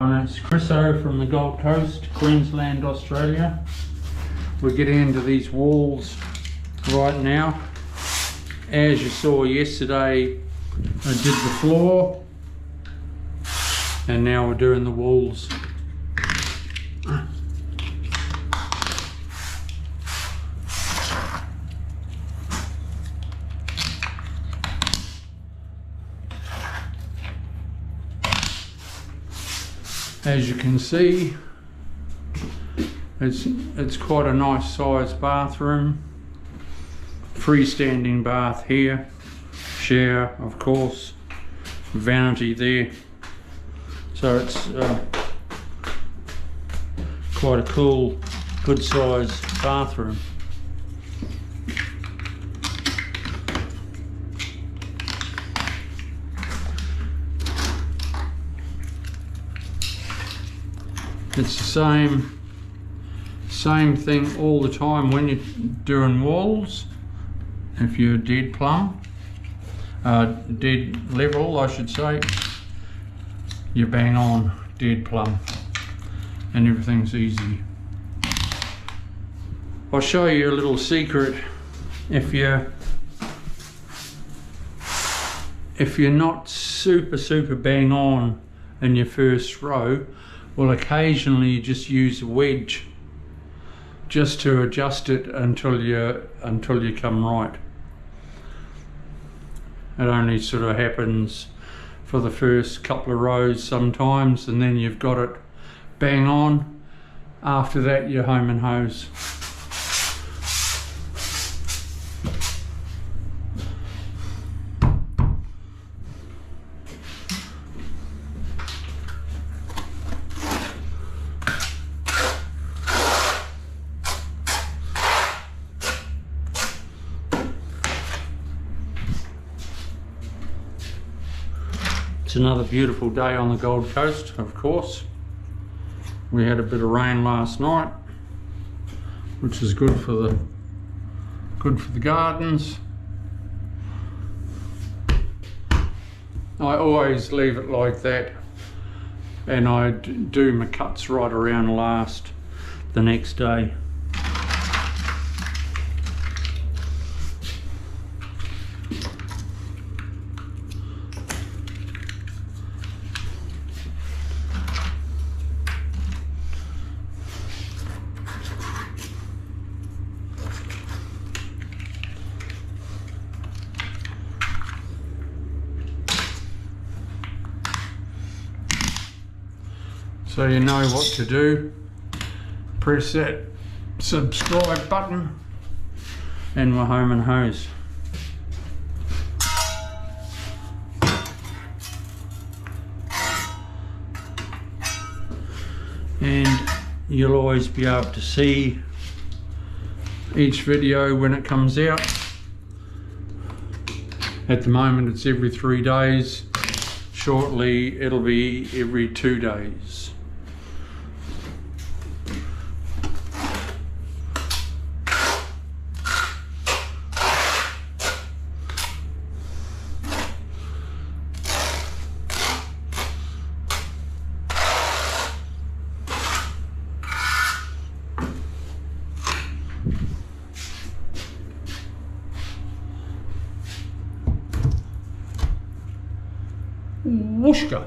It's Chris O from the Gold Coast, Queensland, Australia. We're getting into these walls right now. As you saw yesterday, I did the floor, and now we're doing the walls. As you can see, it's quite a nice sized bathroom. Freestanding bath here, shower of course, vanity there. So it's quite a cool, good sized bathroom. It's the same thing all the time when you're doing walls. If you're dead plumb, dead level I should say, you bang on dead plumb and everything's easy. I'll show you a little secret. If you're not super bang on in your first row, well, occasionally you just use a wedge just to adjust it until you come right. It only sort of happens for the first couple of rows sometimes, and then you've got it bang on. After that, you're home and hose. It's another beautiful day on the Gold Coast, of course. We had a bit of rain last night, which is good for the gardens. I always leave it like that, and I do my cuts right around the next day. So you know what to do. Press that subscribe button and we're home and hose. And you'll always be able to see each video when it comes out. At the moment it's every 3 days. Shortly it'll be every 2 days. Whooshka.